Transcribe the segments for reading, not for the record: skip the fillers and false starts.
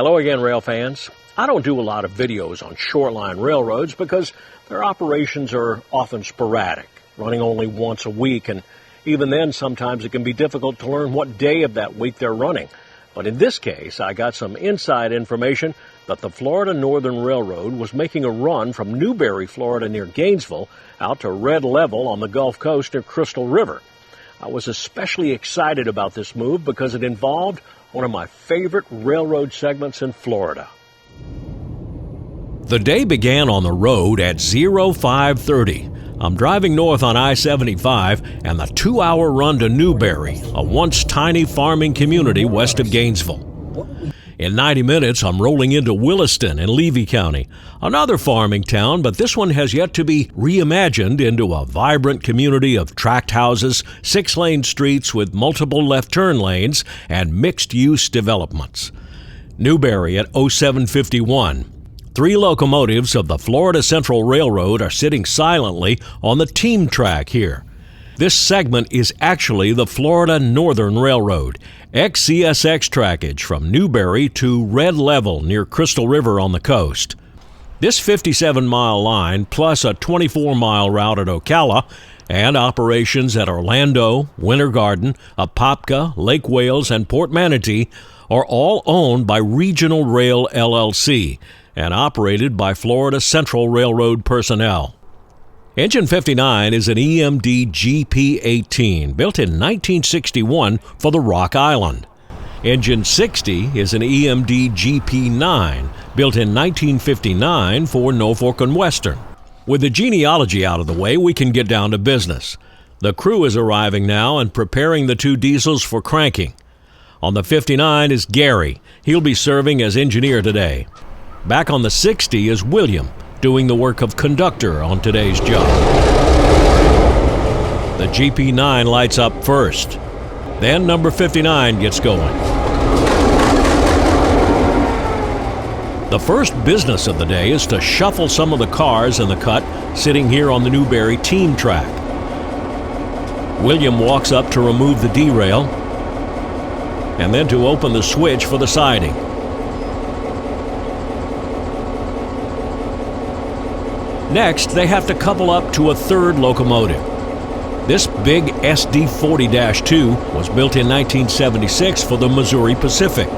Hello again, rail fans. I don't do a lot of videos on shoreline railroads because their operations are often sporadic, running only once a week, and even then sometimes it can be difficult to learn what day of that week they're running. But in this case, I got some inside information that the Florida Northern Railroad was making a run from Newberry, Florida near Gainesville out to Red Level on the Gulf Coast near Crystal River. I was especially excited about this move because it involved one of my favorite railroad segments in Florida. The day began on the road at 0530. I'm driving north on I-75 and the 2-hour run to Newberry, a once tiny farming community west of Gainesville. In 90 minutes, I'm rolling into Williston in Levy County, another farming town, but this one has yet to be reimagined into a vibrant community of tract houses, 6-lane streets with multiple left turn lanes, and mixed-use developments. Newberry at 0751. 3 locomotives of the Florida Central Railroad are sitting silently on the team track here. This segment is actually the Florida Northern Railroad, ex-CSX trackage from Newberry to Red Level near Crystal River on the coast. This 57-mile line, plus a 24-mile route at Ocala, and operations at Orlando, Winter Garden, Apopka, Lake Wales, and Port Manatee, are all owned by Regional Rail LLC and operated by Florida Central Railroad personnel. Engine 59 is an EMD GP18 built in 1961 for the Rock Island. Engine 60 is an EMD GP9 built in 1959 for Norfolk and Western. With the genealogy out of the way, we can get down to business. The crew is arriving now and preparing the 2 diesels for cranking. On the 59 is Gary. He'll be serving as engineer today. Back on the 60 is William, doing the work of conductor on today's job. The GP9 lights up first. Then number 59 gets going. The first business of the day is to shuffle some of the cars in the cut sitting here on the Newberry team track. William walks up to remove the derail and then to open the switch for the siding. Next, they have to couple up to a 3rd locomotive. This big SD-40-2 was built in 1976 for the Missouri Pacific.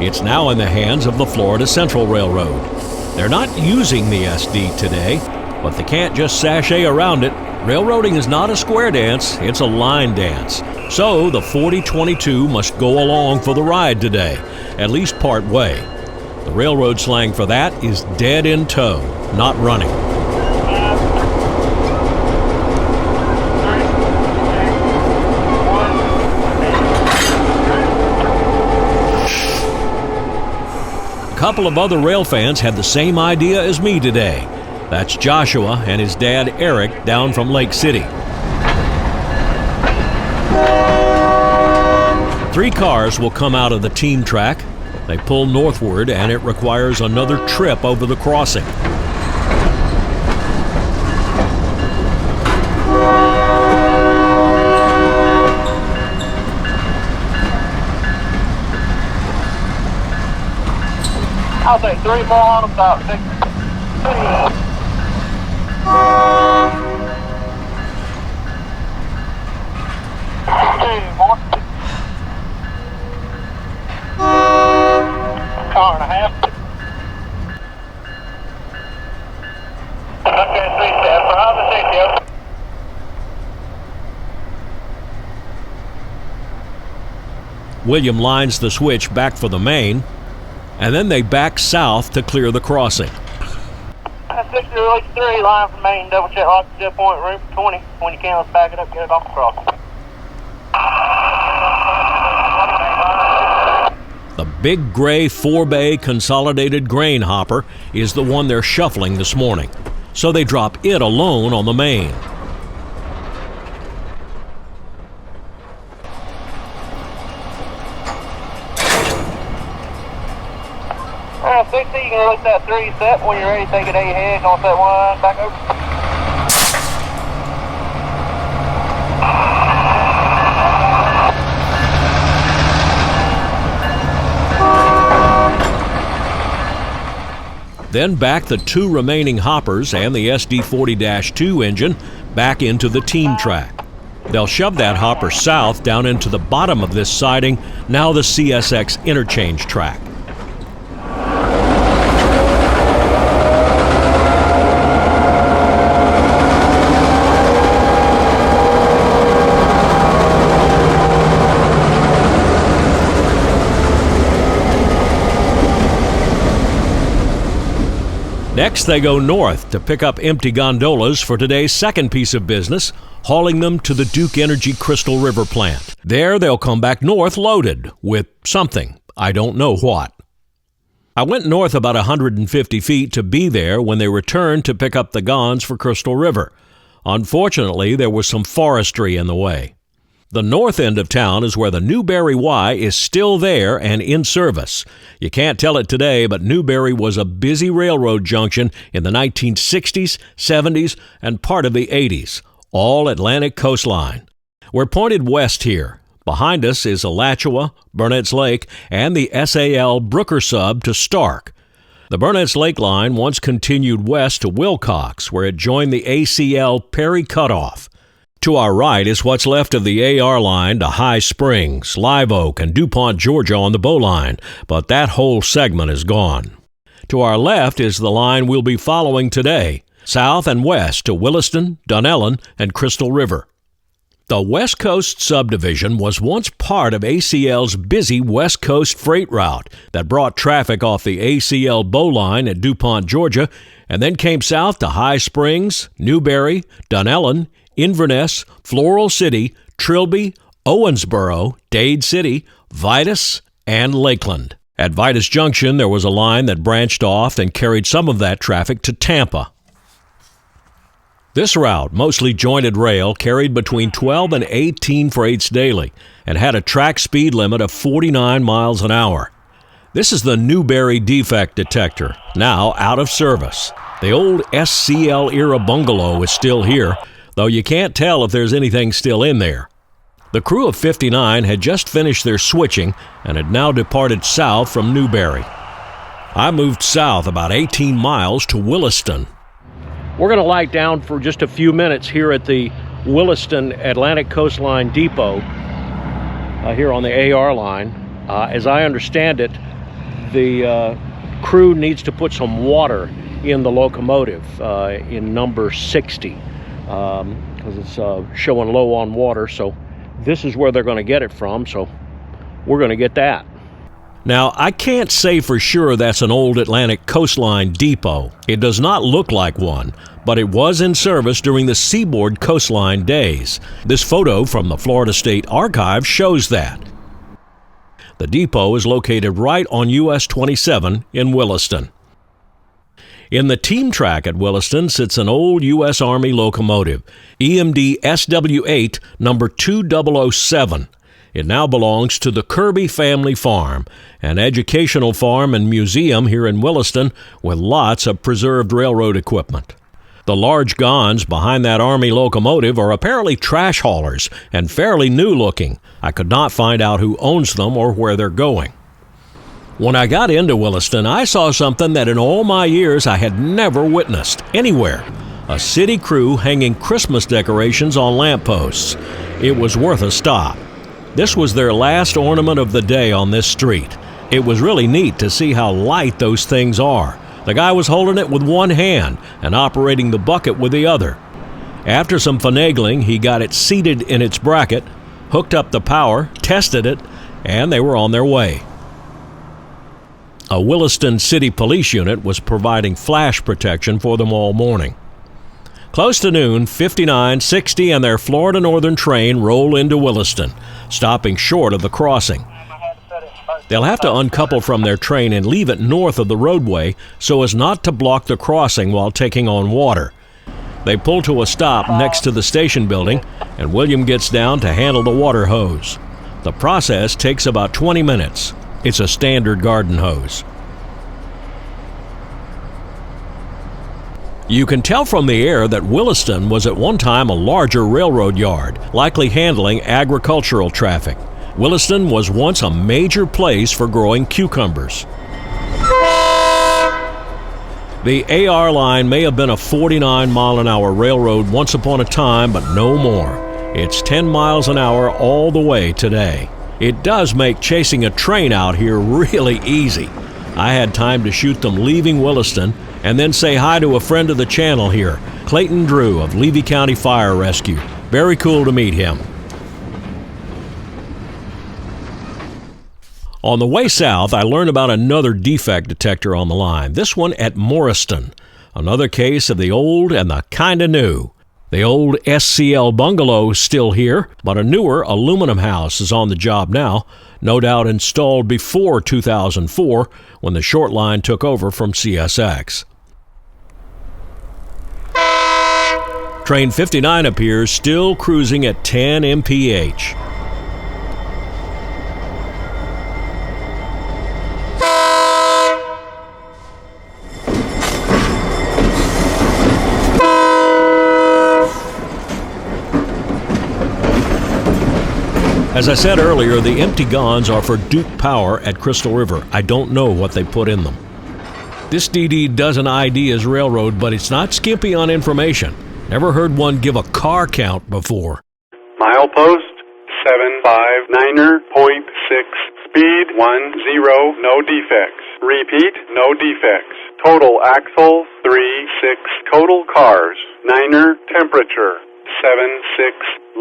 It's now in the hands of the Florida Central Railroad. They're not using the SD today, but they can't just sashay around it. Railroading is not a square dance, it's a line dance. So the 4022 must go along for the ride today, at least part way. The railroad slang for that is dead in tow, not running. A couple of other rail fans had the same idea as me today. That's Joshua and his dad Eric down from Lake City. 3 cars will come out of the team track. They pull northward and it requires another trip over the crossing. I'll take 3 more on about 6. 2 more. Car and a half. Okay, 3 steps. For how the safety. William lines the switch back for the main, and then they back south to clear the crossing. 6 release 3, line from main, double check lock to point, room for 20. When you can, let's back it up, get it off the crossing. The big gray 4-bay consolidated grain hopper is the one they're shuffling this morning, so they drop it alone on the main. 60, you can release that 3 set. When you're ready, take it ahead, go set 1, back over. then back the 2 remaining hoppers and the SD40-2 engine back into the team track. They'll shove that hopper south down into the bottom of this siding, now the CSX interchange track. Next, they go north to pick up empty gondolas for today's second piece of business, hauling them to the Duke Energy Crystal River plant. There, they'll come back north loaded with something. I don't know what. I went north about 150 feet to be there when they returned to pick up the gons for Crystal River. Unfortunately, there was some forestry in the way. The north end of town is where the Newberry Y is still there and in service. You can't tell it today, but Newberry was a busy railroad junction in the 1960s, 70s, and part of the 80s, all Atlantic coastline. We're pointed west here. Behind us is Alachua, Burnett's Lake, and the SAL Brooker sub to Stark. The Burnett's Lake line once continued west to Wilcox, where it joined the ACL Perry Cutoff. To our right is what's left of the AR line to High Springs, Live Oak, and DuPont, Georgia on the Bow line, but that whole segment is gone. To our left is the line we'll be following today, south and west to Williston, Dunellen, and Crystal River. The West Coast subdivision was once part of ACL's busy West Coast freight route that brought traffic off the ACL Bow line at DuPont, Georgia, and then came south to High Springs, Newberry, Dunellen, Inverness, Floral City, Trilby, Owensboro, Dade City, Vitus, and Lakeland. At Vitus Junction, there was a line that branched off and carried some of that traffic to Tampa. This route, mostly jointed rail, carried between 12 and 18 freights daily and had a track speed limit of 49 miles an hour. This is the Newberry defect detector, now out of service. The old SCL-era bungalow is still here, though you can't tell if there's anything still in there. The crew of 59 had just finished their switching and had now departed south from Newberry. I moved south about 18 miles to Williston. We're going to lie down for just a few minutes here at the Williston Atlantic Coastline Depot here on the AR line. As I understand it, the crew needs to put some water in the locomotive in number 60. Because it's showing low on water, so this is where they're going to get it from, so we're going to get that. Now, I can't say for sure that's an old Atlantic Coastline depot. It does not look like one, but it was in service during the Seaboard Coastline days. This photo from the Florida State Archive shows that. The depot is located right on US 27 in Williston. In the team track at Williston sits an old U.S. Army locomotive, EMD SW8 number 2007. It now belongs to the Kirby Family Farm, an educational farm and museum here in Williston with lots of preserved railroad equipment. The large gons behind that Army locomotive are apparently trash haulers and fairly new looking. I could not find out who owns them or where they're going. When I got into Williston, I saw something that in all my years I had never witnessed anywhere. A city crew hanging Christmas decorations on lampposts. It was worth a stop. This was their last ornament of the day on this street. It was really neat to see how light those things are. The guy was holding it with one hand and operating the bucket with the other. After some finagling, he got it seated in its bracket, hooked up the power, tested it, and they were on their way. A Williston City Police unit was providing flash protection for them all morning. Close to noon, 59, 60, and their Florida Northern train roll into Williston, stopping short of the crossing. They'll have to uncouple from their train and leave it north of the roadway so as not to block the crossing while taking on water. They pull to a stop next to the station building, and William gets down to handle the water hose. The process takes about 20 minutes. It's a standard garden hose. You can tell from the air that Williston was at one time a larger railroad yard, likely handling agricultural traffic. Williston was once a major place for growing cucumbers. The AR line may have been a 49-mile-an-hour railroad once upon a time, but no more. It's 10 miles an hour all the way today. It does make chasing a train out here really easy. I had time to shoot them leaving Williston and then say hi to a friend of the channel here, Clayton Drew of Levy County Fire Rescue. Very cool to meet him. On the way south, I learned about another defect detector on the line, this one at Morriston. Another case of the old and the kinda new. The old SCL bungalow is still here, but a newer aluminum house is on the job now, no doubt installed before 2004 when the short line took over from CSX. Train 59 appears, still cruising at 10 mph. As I said earlier, the empty gons are for Duke Power at Crystal River. I don't know what they put in them. This DD doesn't ID as railroad, but it's not skimpy on information. Never heard one give a car count before. Milepost 759.6, speed 10, no defects. Repeat, no defects. Total axles 36, total cars 9er, temperature 76,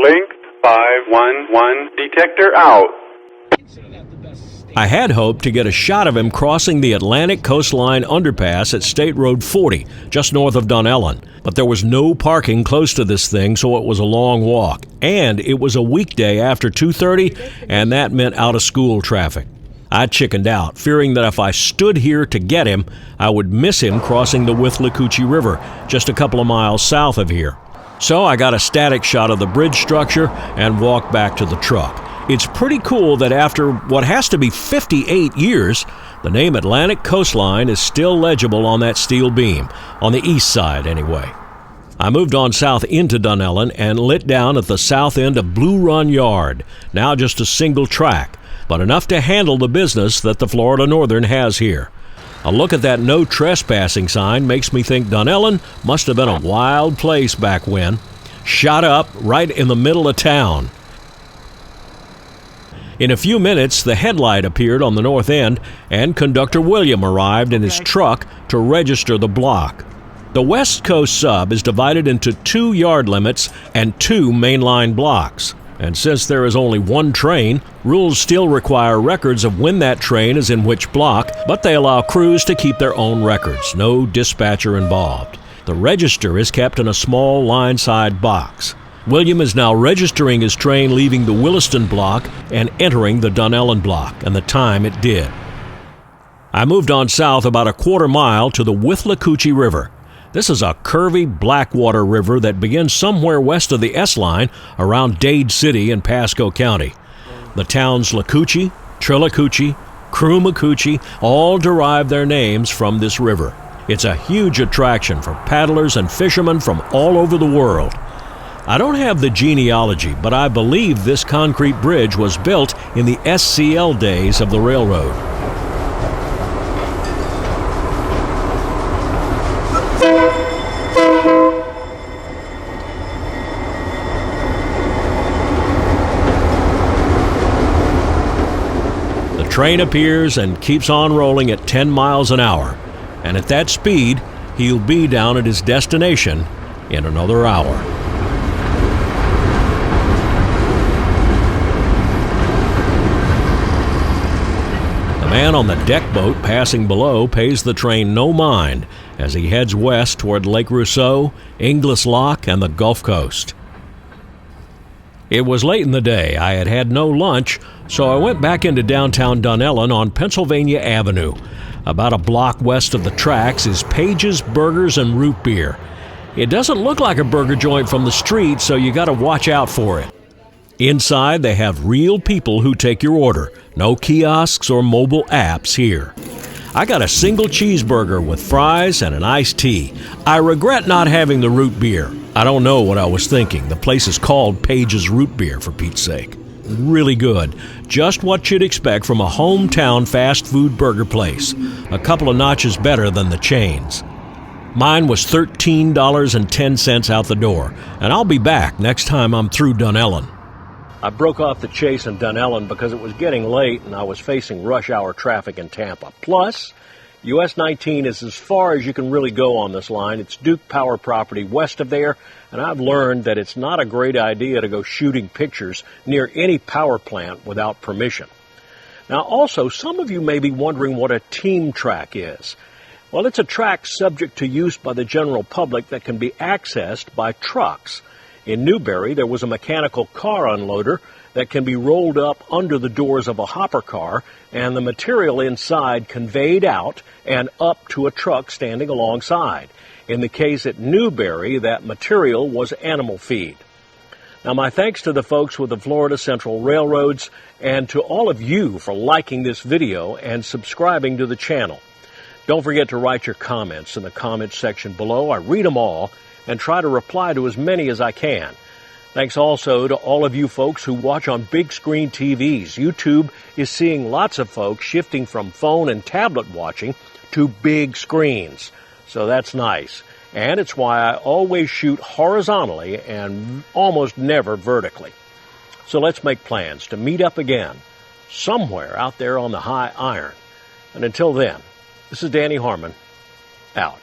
length 511, detector out. I had hoped to get a shot of him crossing the Atlantic Coastline underpass at State Road 40, just north of Dunellen. But there was no parking close to this thing, so it was a long walk. And it was a weekday after 2:30, and that meant out-of-school traffic. I chickened out, fearing that if I stood here to get him, I would miss him crossing the Withlacoochee River, just a couple of miles south of here. So I got a static shot of the bridge structure and walked back to the truck. It's pretty cool that after what has to be 58 years, the name Atlantic Coastline is still legible on that steel beam, on the east side anyway. I moved on south into Dunellen and lit down at the south end of Blue Run Yard, now just a single track, but enough to handle the business that the Florida Northern has here. A look at that no trespassing sign makes me think Dunellen must have been a wild place back when. Shot up right in the middle of town. In a few minutes, the headlight appeared on the north end, and Conductor William arrived in his truck to register the block. The West Coast sub is divided into 2 yard limits and 2 mainline blocks. And since there is only one train, rules still require records of when that train is in which block, but they allow crews to keep their own records, no dispatcher involved. The register is kept in a small line-side box. William is now registering his train leaving the Williston block and entering the Dunellen block, and the time it did. I moved on south about a quarter mile to the Withlacoochee River. This is a curvy Blackwater River that begins somewhere west of the S-Line around Dade City in Pasco County. The towns Lacoochee, Trilacoochee, Crumacoochee all derive their names from this river. It's a huge attraction for paddlers and fishermen from all over the world. I don't have the genealogy, but I believe this concrete bridge was built in the SCL days of the railroad. The train appears and keeps on rolling at 10 miles an hour, and at that speed, he'll be down at his destination in another hour. The man on the deck boat passing below pays the train no mind as he heads west toward Lake Rousseau, Inglis Lock, and the Gulf Coast. It was late in the day. I had had no lunch, so I went back into downtown Dunellen on Pennsylvania Avenue. About a block west of the tracks is Page's Burgers and Root Beer. It doesn't look like a burger joint from the street, so you gotta watch out for it. Inside, they have real people who take your order. No kiosks or mobile apps here. I got a single cheeseburger with fries and an iced tea. I regret not having the root beer. I don't know what I was thinking. The place is called Page's Root Beer, for Pete's sake. Really good. Just what you'd expect from a hometown fast food burger place. A couple of notches better than the chains. Mine was $13.10 out the door, and I'll be back next time I'm through Dunellen. I broke off the chase in Dunellen because it was getting late and I was facing rush hour traffic in Tampa. Plus, US 19 is as far as you can really go on this line. It's Duke Power property west of there, and I've learned that it's not a great idea to go shooting pictures near any power plant without permission. Now, also, some of you may be wondering what a team track is. Well, it's a track subject to use by the general public that can be accessed by trucks. In Newberry, there was a mechanical car unloader that can be rolled up under the doors of a hopper car and the material inside conveyed out and up to a truck standing alongside. In the case at Newberry, that material was animal feed. Now, my thanks to the folks with the Florida Central Railroads and to all of you for liking this video and subscribing to the channel. Don't forget to write your comments in the comments section below. I read them all and try to reply to as many as I can. Thanks also to all of you folks who watch on big screen TVs. YouTube is seeing lots of folks shifting from phone and tablet watching to big screens. So that's nice. And it's why I always shoot horizontally and almost never vertically. So let's make plans to meet up again somewhere out there on the high iron. And until then, this is Danny Harmon, out.